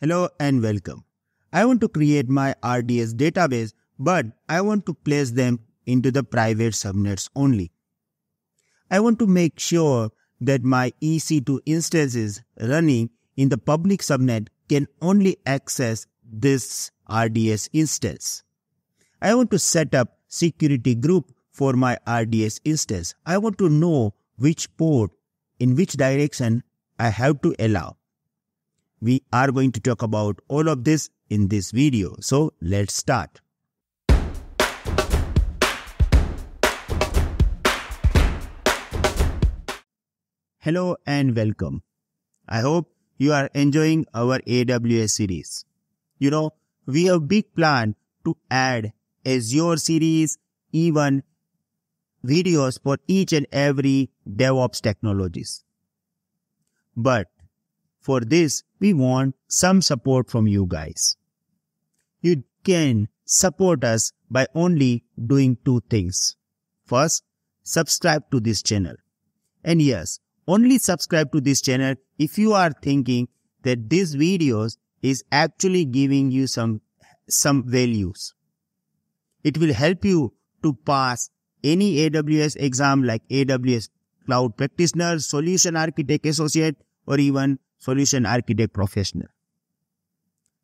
Hello and welcome. I want to create my RDS database, but I want to place them into the private subnets only. I want to make sure that my EC2 instances running in the public subnet can only access this RDS instance. I want to set up security group for my RDS instance. I want to know which port, in which direction I have to allow. We are going to talk about all of this in this video. So let's start. Hello and welcome. I hope you are enjoying our AWS series. We have big plan to add Azure series, even videos for each and every DevOps technologies. But for this, we want some support from you guys. You can support us by only doing two things. First, subscribe to this channel. And yes, only subscribe to this channel if you are thinking that these videos is actually giving you some values. It will help you to pass any AWS exam like AWS Cloud Practitioner, Solution Architect Associate, or even Solution Architect Professional.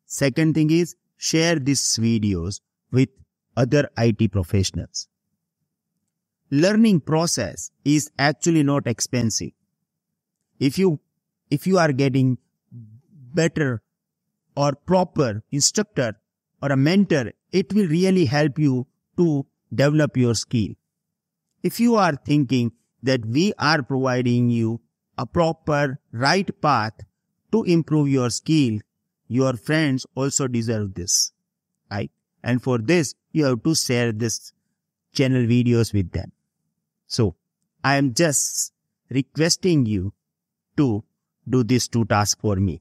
Second thing is, share these videos with other IT professionals. Learning process is actually not expensive. If you are getting better or proper instructor or a mentor, it will really help you to develop your skill. If you are thinking that we are providing you a proper right path to improve your skill, your friends also deserve this, right? And for this, you have to share this channel videos with them. So, I am just requesting you to do these two tasks for me.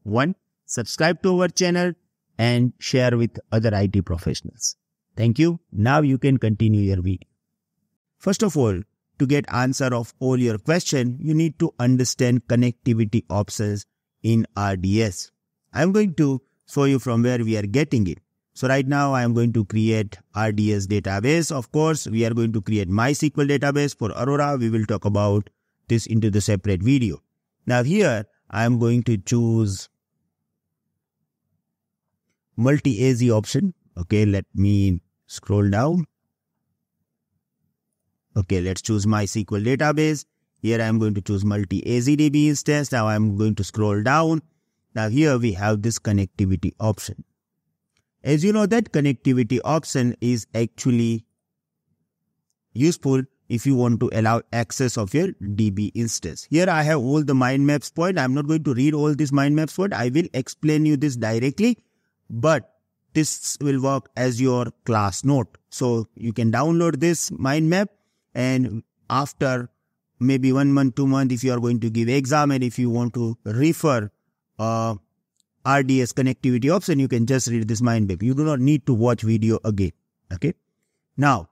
One, subscribe to our channel and share with other IT professionals. Thank you. Now you can continue your video. First of all, to get answer of all your question, you need to understand connectivity options in RDS. I'm going to show you from where we are getting it. So right now I am going to create RDS database. Of course, we are going to create MySQL database for Aurora. We will talk about this into the separate video. Now here I am going to choose multi-AZ option. Okay, let me scroll down. Okay, let's choose MySQL database. Here I am going to choose multi-AZDB instance. Now I am going to scroll down. Now here we have this connectivity option. As you know, that connectivity option is actually useful if you want to allow access of your DB instance. Here I have all the mind maps point. I am not going to read all these mind maps point. I will explain you this directly, but this will work as your class note. So you can download this mind map, and after maybe 1 month, 2 months, if you are going to give exam and if you want to refer RDS connectivity option, you can just read this mind map. You do not need to watch video again. Okay. Now,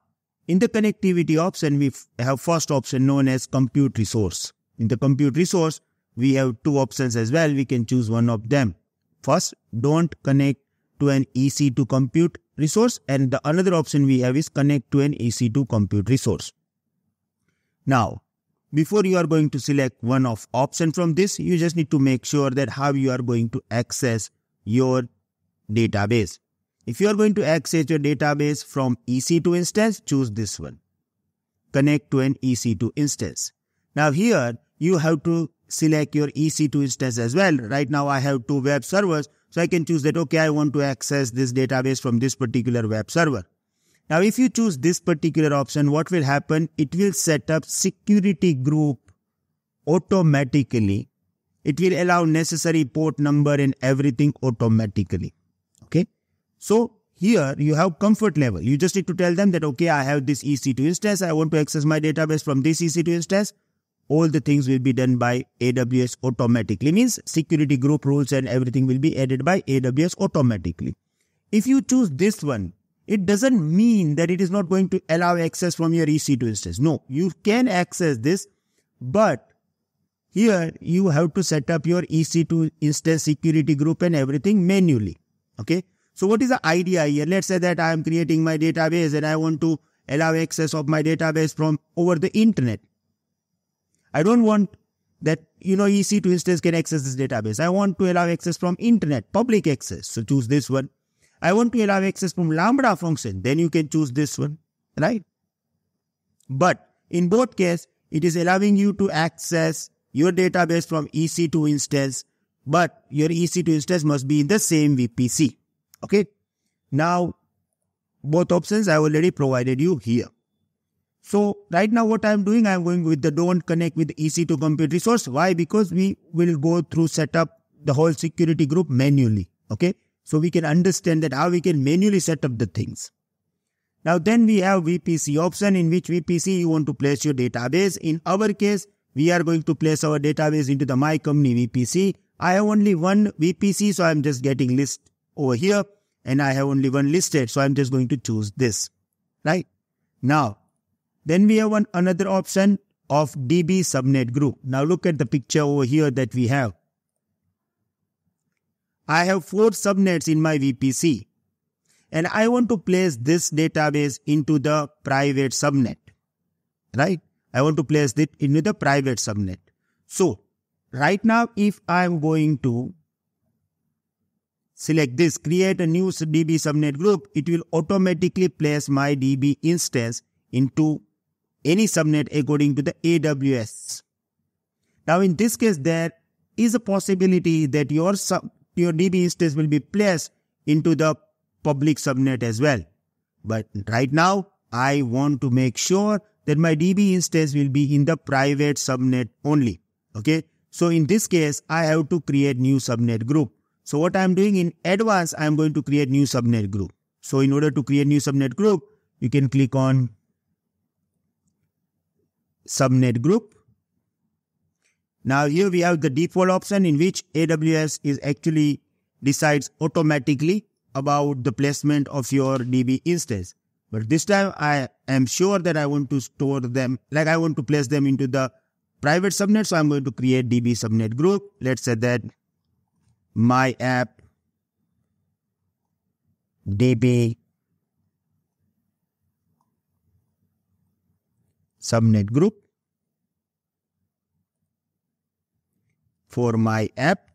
in the connectivity option, we have first option known as compute resource. In the compute resource, we have two options as well. We can choose one of them. First, don't connect to an EC2 compute resource, and the another option we have is connect to an EC2 compute resource. Now, before you are going to select one of option from this, you just need to make sure that how you are going to access your database. If you are going to access your database from EC2 instance, choose this one. Connect to an EC2 instance. Now here, you have to select your EC2 instance as well. Right now I have two web servers, so I can choose that, okay, I want to access this database from this particular web server. Now, if you choose this particular option, what will happen? It will set up security group automatically. It will allow necessary port number and everything automatically. Okay. So here you have comfort level. You just need to tell them that, okay, I have this EC2 instance. I want to access my database from this EC2 instance. All the things will be done by AWS automatically. Means security group rules and everything will be added by AWS automatically. If you choose this one, it doesn't mean that it is not going to allow access from your EC2 instance. No, you can access this, but here you have to set up your EC2 instance security group and everything manually. Okay. So what is the idea here? Let's say that I am creating my database and I want to allow access of my database from over the internet. I don't want that, EC2 instance can access this database. I want to allow access from internet, public access. So choose this one. I want to allow access from Lambda function. Then you can choose this one, right? But in both cases, it is allowing you to access your database from EC2 instance, but your EC2 instance must be in the same VPC. Okay. Now, both options I already provided you here. So right now what I am doing, I am going with the don't connect with EC2 compute resource. Why? Because we will go through set up the whole security group manually. Okay. So we can understand that how we can manually set up the things. Now then we have VPC option, in which VPC you want to place your database. In our case, we are going to place our database into the My Company VPC. I have only one VPC, so I am just getting list over here. And I have only one listed, so I am just going to choose this. Right? Now, then we have another option of DB subnet group. Now look at the picture over here that we have. I have 4 subnets in my VPC. And I want to place this database into the private subnet. Right? I want to place it into the private subnet. So, right now if I am going to select this, create a new DB subnet group, it will automatically place my DB instance into any subnet according to the AWS. Now in this case, there is a possibility that your DB instance will be placed into the public subnet as well. But right now, I want to make sure that my DB instance will be in the private subnet only. Okay. So in this case, I have to create new subnet group. So what I am doing in advance, I am going to create new subnet group. So in order to create new subnet group, you can click on subnet group. Now here we have the default option, in which AWS is actually decides automatically about the placement of your DB instance. But this time I am sure that I want to store them, like I want to place them into the private subnet. So I'm going to create DB subnet group. Let's say that my app DB subnet group for my app.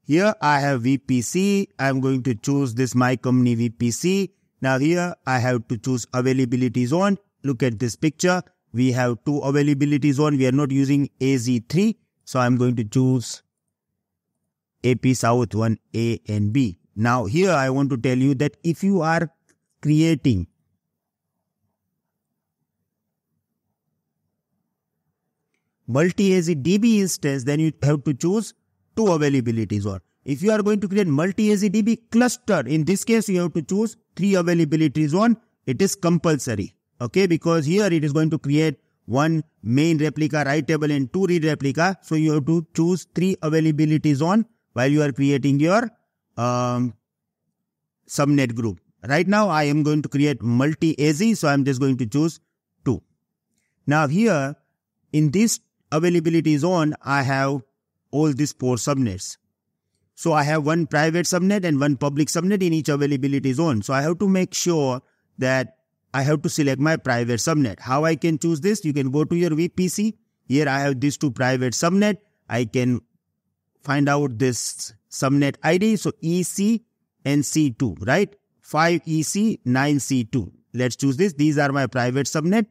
Here I have VPC. I'm going to choose this My Company VPC. Now here I have to choose availability zone. Look at this picture. We have 2 availability zone. We are not using AZ3. So I'm going to choose AP South 1A and B. Now here I want to tell you that if you are creating multi-AZ DB instance, then you have to choose 2 availability zone. If you are going to create multi-AZ DB cluster, in this case you have to choose 3 availability zone. It is compulsory. Okay, because here it is going to create 1 main replica writable and 2 read replica. So you have to choose 3 availability zone while you are creating your subnet group. Right now I am going to create multi-AZ, so I am just going to choose 2. Now here in this availability zone, I have all these 4 subnets. So I have 1 private subnet and 1 public subnet in each availability zone. So I have to make sure that I have to select my private subnet. How I can choose this? You can go to your VPC. Here I have these 2 private subnet. I can find out this subnet ID. So EC and C2, right? 5EC, 9C2. Let's choose this. These are my private subnet.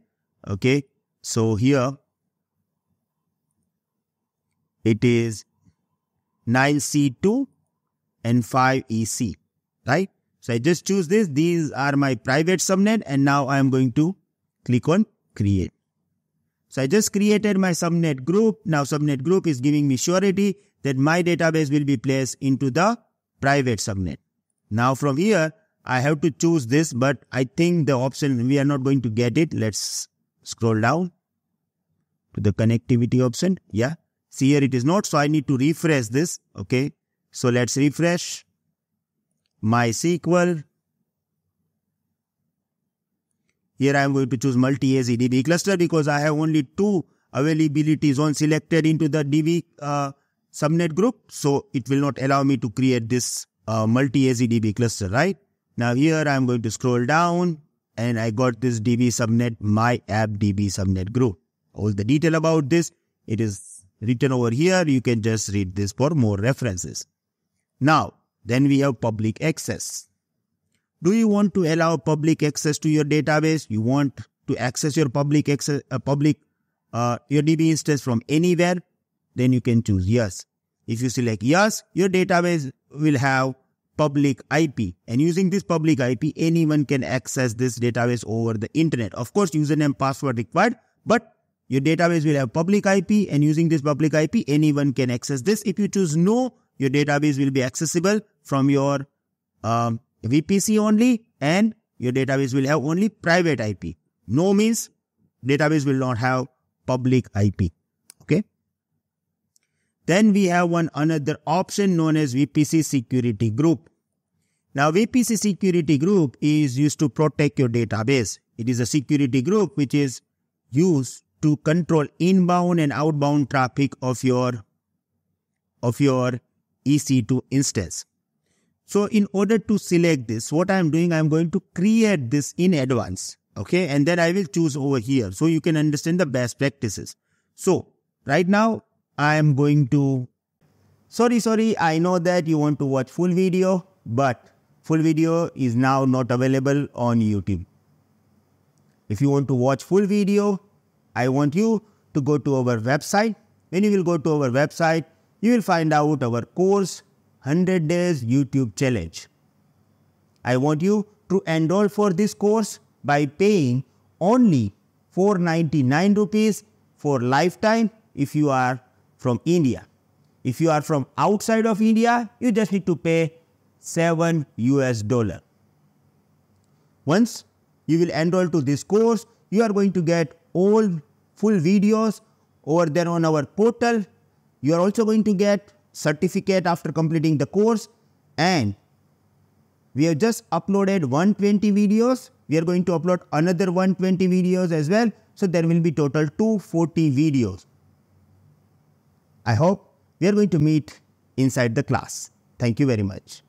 Okay. So here it is 9C2 and 5EC, right? So I just choose this. These are my private subnet, and now I am going to click on create. So I just created my subnet group. Now subnet group is giving me surety that my database will be placed into the private subnet. Now from here, I have to choose this, but I think the option, we are not going to get it. Let's scroll down to the connectivity option. Yeah. See here it is not. So I need to refresh this. Okay. So let's refresh. MySQL. Here I am going to choose multi-AZ DB cluster because I have only 2 availability zone selected into the DB subnet group. So it will not allow me to create this multi-AZDB cluster, right? Now here I'm going to scroll down and I got this DB subnet, my app DB subnet group. All the detail about this, it is written over here. You can just read this for more references. Now, then we have public access. Do you want to allow public access to your database? You want to access your public access, your DB instance from anywhere? Then you can choose yes. If you select yes, your database will have public IP, and using this public IP, anyone can access this database over the internet. Of course, username password required, but your database will have public IP, and using this public IP, anyone can access this. If you choose no, your database will be accessible from your VPC only, and your database will have only private IP. No means database will not have public IP. Okay. Then we have another option known as VPC security group. Now VPC security group is used to protect your database. It is a security group which is used to control inbound and outbound traffic of your EC2 instance. So in order to select this, what I am doing, I am going to create this in advance. Okay, and then I will choose over here so you can understand the best practices. So right now I am going to, sorry, I know that you want to watch full video, but full video is now not available on YouTube. If you want to watch full video, I want you to go to our website. When you will go to our website, you will find out our course 100 Days YouTube Challenge. I want you to enroll for this course by paying only 499 rupees for lifetime if you are from India. If you are from outside of India, you just need to pay $7 US. Once you will enroll to this course, you are going to get all full videos over there on our portal. You are also going to get certificate after completing the course, and we have just uploaded 120 videos. We are going to upload another 120 videos as well. So there will be total 240 videos. I hope we are going to meet inside the class. Thank you very much.